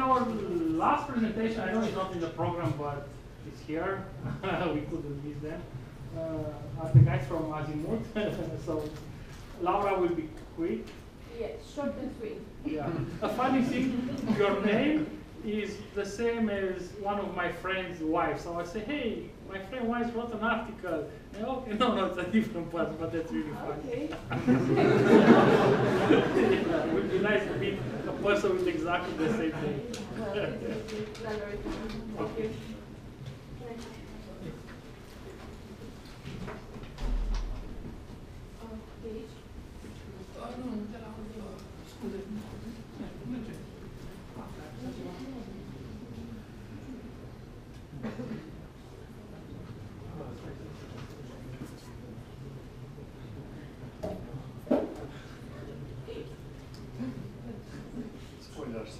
our last presentation, I know it's not in the program, but it's here. We couldn't miss them. Are the guys from Azimuth. So Laura will be quick. Yes, short and sweet. Yeah. A funny thing, your name is the same as one of my friend's wives. So I say, hey, my friend wife wrote an article. And, okay, no, it's a different person, but that's really funny. Okay. It would be nice to meet a person with exactly the same name. Well, it's very fun. Thank you. Spoilers.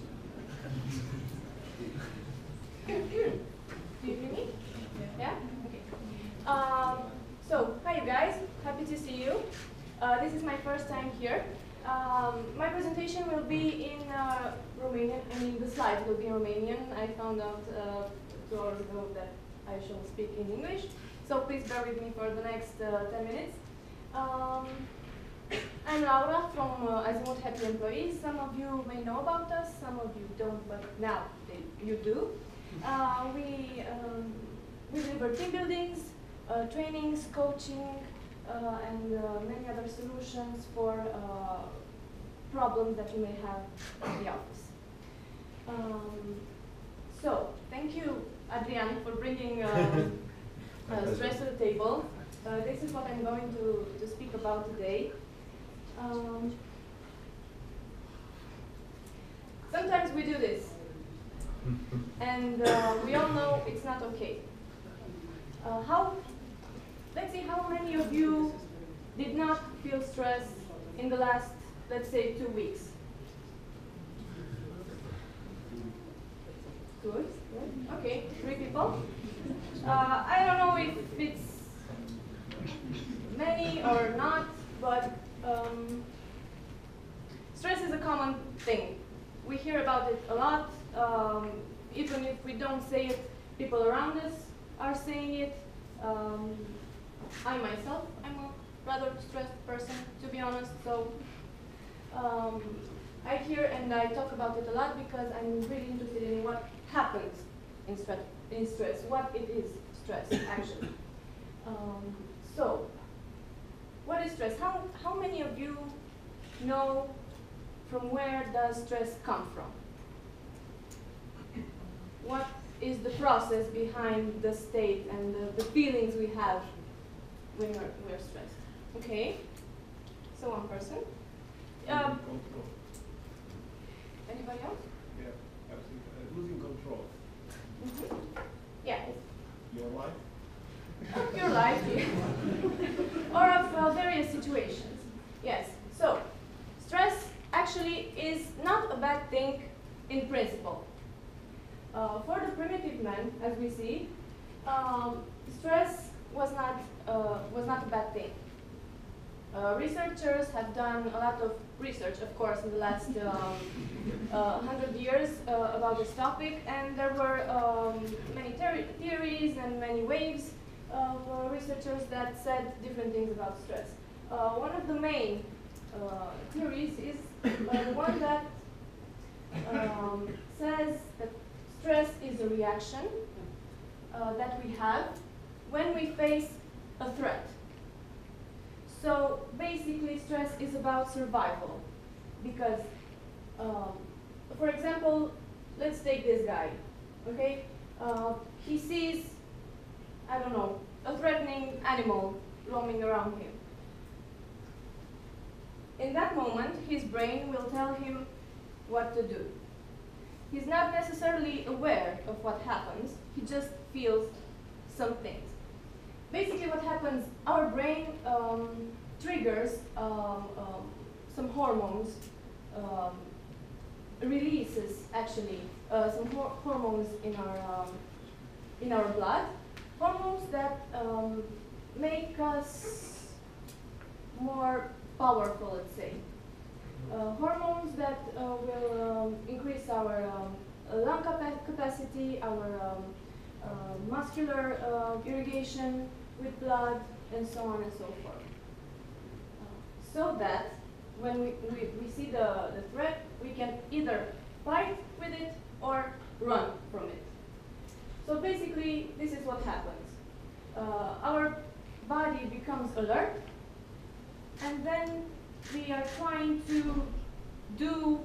Do you hear me? Yeah? Okay. So, hi you guys. Happy to see you. This is my first time here. My presentation will be in Romanian. I mean, the slides will be in Romanian. I found out 2 hours ago that I shall speak in English. So please bear with me for the next 10 minutes. I'm Laura from AzimuthHappy Employee. Some of you may know about us, some of you don't, but now you do. We deliver team buildings, trainings, coaching, and many other solutions for problems that you may have in the office. So, thank you, Adrian, for bringing stress to the table. This is what I'm going to speak about today. Sometimes we do this, and we all know it's not okay. Let's see how many of you did not feel stress in the last, let's say, 2 weeks. Good. Okay, 3 people. I don't know if it's many or not, but stress is a common thing. We hear about it a lot. Even if we don't say it, people around us are saying it. I myself, I'm a rather stressed person, to be honest, so I hear and I talk about it a lot because I'm really interested in what happens in stress, what it is stress, actually. So, what is stress? How many of you know from where does stress come from? What is the process behind the state and the feelings we have when we're stressed? Okay, so one person. Anybody else? Yeah, absolutely. Losing control. Mm-hmm. Yeah. Your life? Of your life, yeah. Or of various situations. Yes. So, stress actually is not a bad thing in principle. For the primitive man, as we see, stress was not a bad thing. Researchers have done a lot of research, of course, in the last 100 years about this topic, and there were many theories and many waves of researchers that said different things about stress. One of the main theories is the one that says that stress is a reaction that we have when we face a threat. So basically, stress is about survival. Because, for example, let's take this guy. Okay, he sees, I don't know, a threatening animal roaming around him. In that moment, his brain will tell him what to do. He's not necessarily aware of what happens, he just feels some things. Basically what happens, our brain triggers some hormones, releases actually some hormones in our blood, hormones that make us more powerful, let's say. Hormones that will increase our lung capacity, our muscular irrigation with blood, and so on and so forth. So that when we see the threat, we can either fight with it or run from it. So basically, this is what happens. Our body becomes alert, and then we are trying to do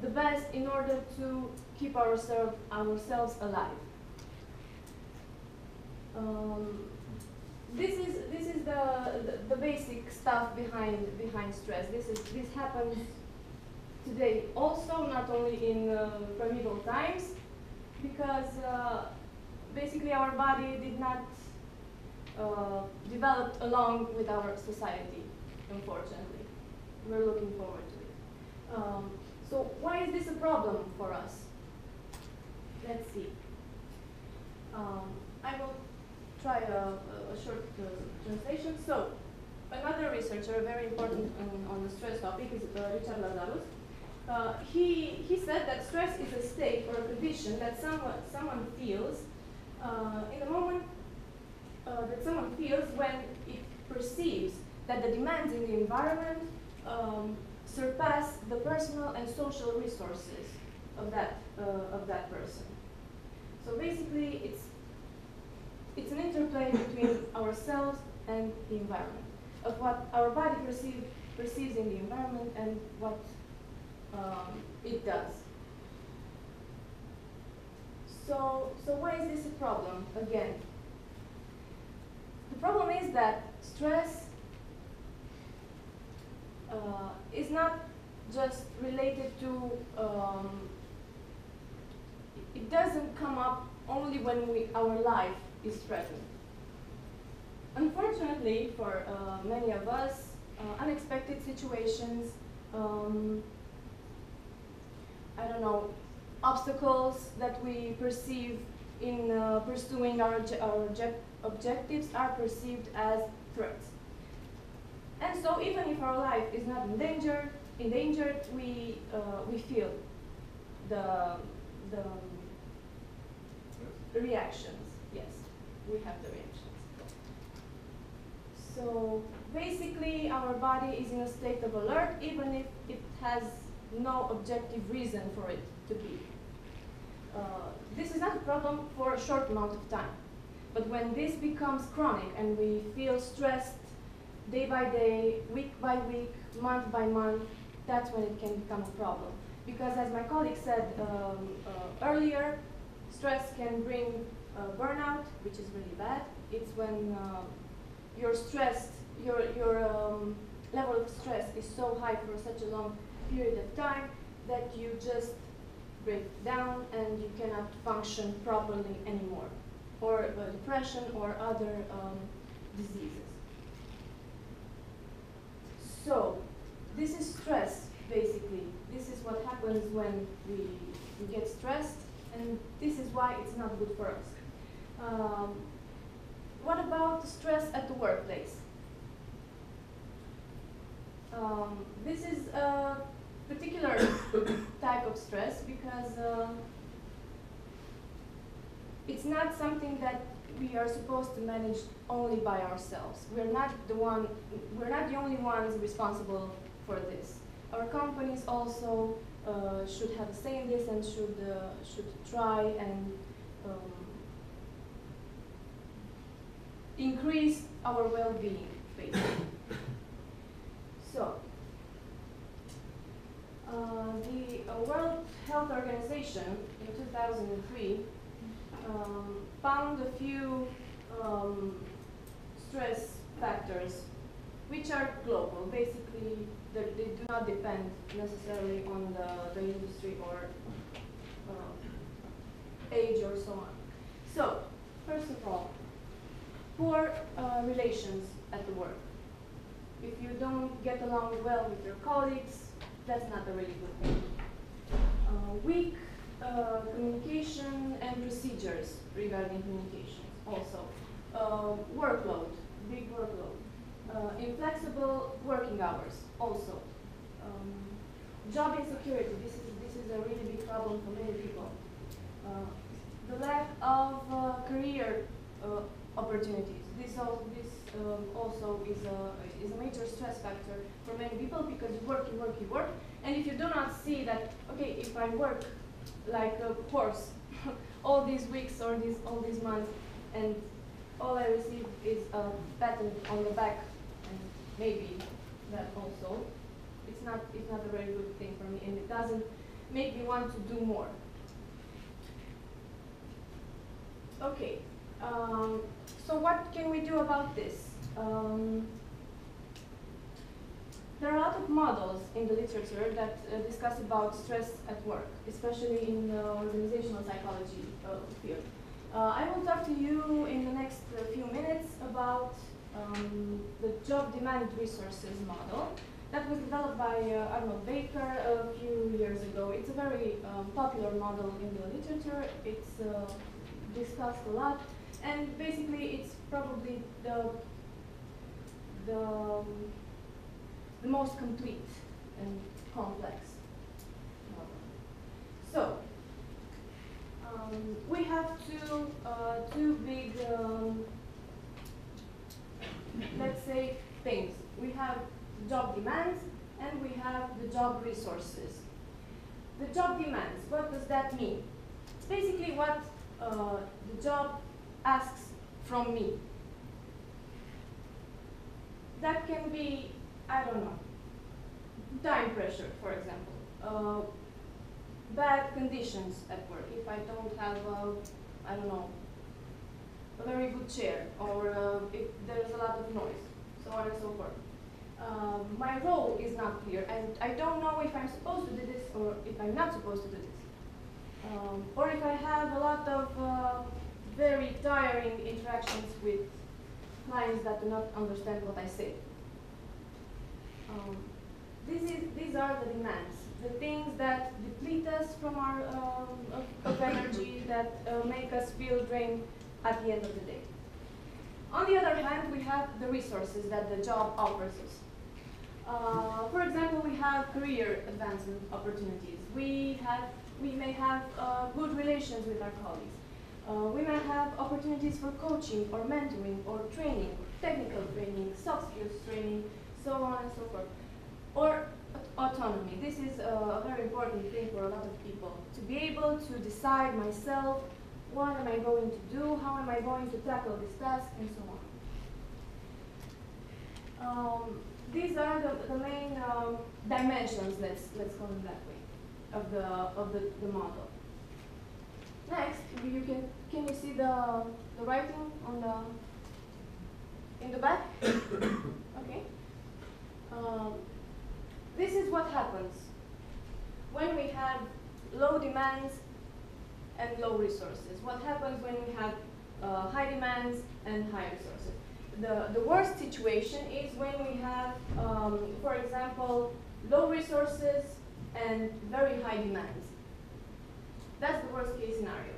the best in order to keep ourselves alive. This is the basic stuff behind stress. This happens today also, not only in primeval times, because basically our body did not develop along with our society, unfortunately. We're looking forward to it. So why is this a problem for us? Let's see. I will try a short translation. So, another researcher, very important on the stress topic, is Richard Lazarus. He said that stress is a state or a condition that someone feels in the moment that someone feels when it perceives that the demands in the environment surpass the personal and social resources of that person. So basically, it's an interplay between ourselves and the environment, of what our body perceives in the environment and what it does. So why is this a problem again? The problem is that stress is not just related to, it doesn't come up only when our life is threatened. Unfortunately, for many of us, unexpected situations, I don't know, obstacles that we perceive in pursuing our objectives are perceived as threats. And so even if our life is not endangered, we feel the reactions. Yes, we have the reactions. So basically, our body is in a state of alert, even if it has no objective reason for it to be. This is not a problem for a short amount of time. But when this becomes chronic and we feel stressed day by day, week by week, month by month, that's when it can become a problem. Because as my colleague said earlier, stress can bring burnout, which is really bad. It's when you're stressed, your level of stress is so high for such a long period of time that you just break down and you cannot function properly anymore, or depression or other diseases. So this is stress, basically. This is what happens when we get stressed, and this is why it's not good for us. What about stress at the workplace? This is a particular type of stress because it's not something that we are supposed to manage only by ourselves. We're not the only ones responsible for this. Our companies also should have a say in this and should try and increase our well-being, basically. So, the World Health Organization in 2003 found a few stress factors which are global. Basically, they do not depend necessarily on the industry or age or so on. So, first of all, poor relations at the work. If you don't get along well with your colleagues, that's not a really good thing. Weak communication and procedures regarding communication also. Workload, big workload. Inflexible working hours also. job insecurity. This is a really big problem for many people. The lack of career opportunities. This also is a major stress factor for many people, because you work, and if you do not see that, okay, if I work like a horse all these weeks or all these months, and all I receive is a pat on the back, and maybe that also, it's not a very good thing for me, and it doesn't make me want to do more. Okay, so what can we do about this? There are a lot of models in the literature that discuss about stress at work, especially in the organizational psychology field. I will talk to you in the next few minutes about the job demand resources model that was developed by Arnold Baker a few years ago. It's a very popular model in the literature. It's discussed a lot, and basically it's probably the most complete and complex model. So we have two big, let's say, things. We have job demands and we have the job resources. The job demands, what does that mean? It's basically what the job asks from me. That can be, I don't know, time pressure, for example, bad conditions at work. If I don't have, I don't know, a very good chair, or if there's a lot of noise, so on and so forth. My role is not clear, and I don't know if I'm supposed to do this or if I'm not supposed to do this. Or if I have a lot of very tiring interactions with clients that do not understand what I say. These are the demands, the things that deplete us from our of energy, that make us feel drained at the end of the day. On the other hand, we have the resources that the job offers us. For example, we have career advancement opportunities. We may have good relations with our colleagues. We may have opportunities for coaching or mentoring or training, technical training, soft skills training, so on and so forth. Or autonomy. This is a very important thing for a lot of people. To be able to decide myself, what am I going to do, how am I going to tackle this task, and so on. These are the main dimensions, let's call them that way, of the model. Next, can you see the writing on in the back? Okay. This is what happens when we have low demands and low resources. What happens when we have high demands and high resources? The worst situation is when we have, for example, low resources and very high demands. That's the worst case scenario,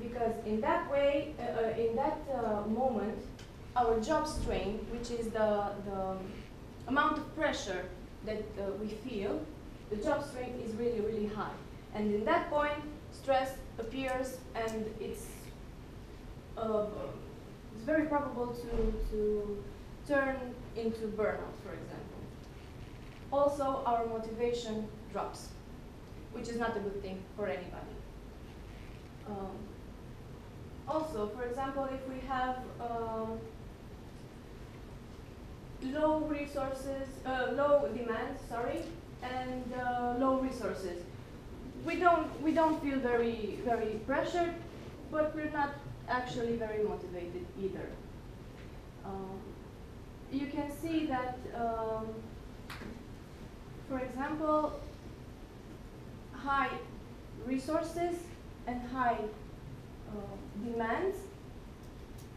because in that way, in that moment, our job strain, which is the amount of pressure that we feel, the job strain is really, really high. And in that point, stress appears, and it's very probable to turn into burnout, for example. Also, our motivation drops, which is not a good thing for anybody. Also, for example, if we have low resources, low demands, and low resources, we don't feel very pressured, but we're not actually very motivated either. You can see that, for example, high resources and high demands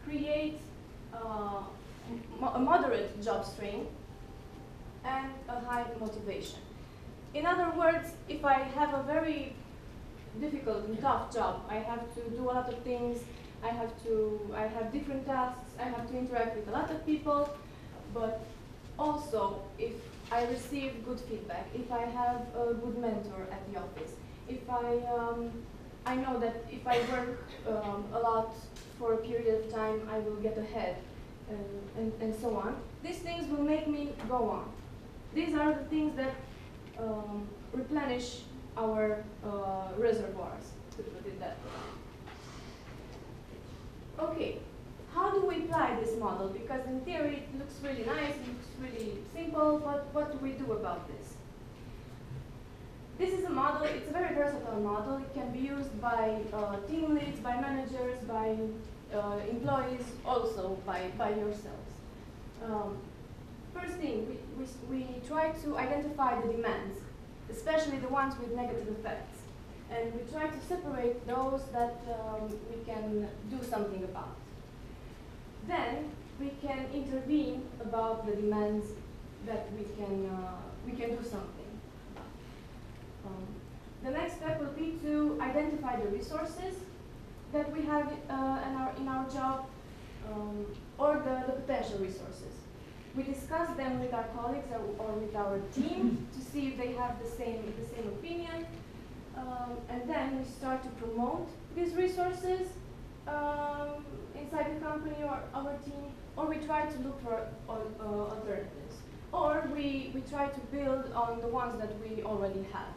create a moderate job strain and a high motivation. In other words, if I have a very difficult and tough job, I have to do a lot of things, I have different tasks, I have to interact with a lot of people, but also if I receive good feedback, if I have a good mentor at the office, if I know that if I work a lot for a period of time, I will get ahead, and so on. These things will make me go on. These are the things that replenish our reservoirs, to put it that way. Okay, how do we apply this model? Because in theory it looks really nice, it looks really simple, but what do we do about this? This is a model, it's a very versatile model. It can be used by team leads, by managers, by employees, also by yourselves. First thing, we try to identify the demands, especially the ones with negative effects. And we try to separate those that we can do something about. Then we can intervene about the demands that we can do something about. The next step will be to identify the resources that we have in our job, or the potential resources. We discuss them with our colleagues or with our team to see if they have the same opinion. And then we start to promote these resources inside the company or our team, or we try to look for alternatives, or we try to build on the ones that we already have.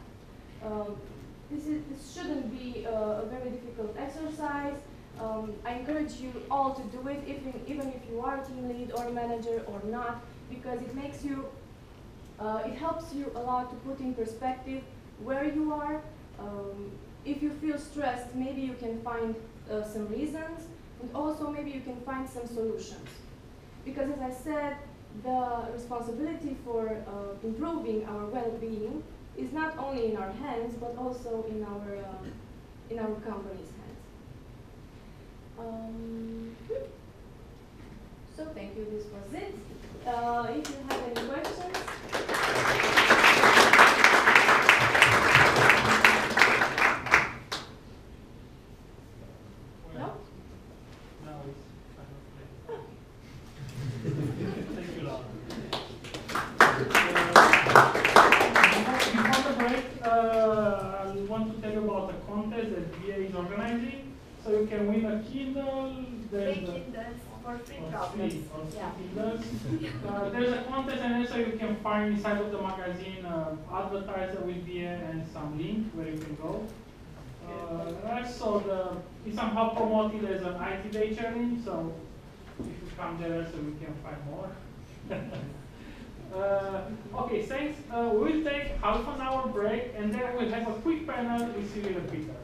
This shouldn't be a very difficult exercise. I encourage you all to do it, even if you are a team lead or a manager or not, because it makes you, it helps you a lot to put in perspective where you are. If you feel stressed, maybe you can find some reasons, and also maybe you can find some solutions. Because as I said, the responsibility for improving our well-being is not only in our hands, but also in our company's hands. So thank you, this was it. If you have any questions. So you can win a Kindle. Free Kindles for free problems. Yeah. There's a contest, and also you can find inside of the magazine advertiser will be and some link where you can go. Also, it's somehow promoted as an IT Day challenge, so if you come there, so you can find more. Okay, thanks. We'll take half an hour break, and then we'll have a quick panel with Cyril and Peter.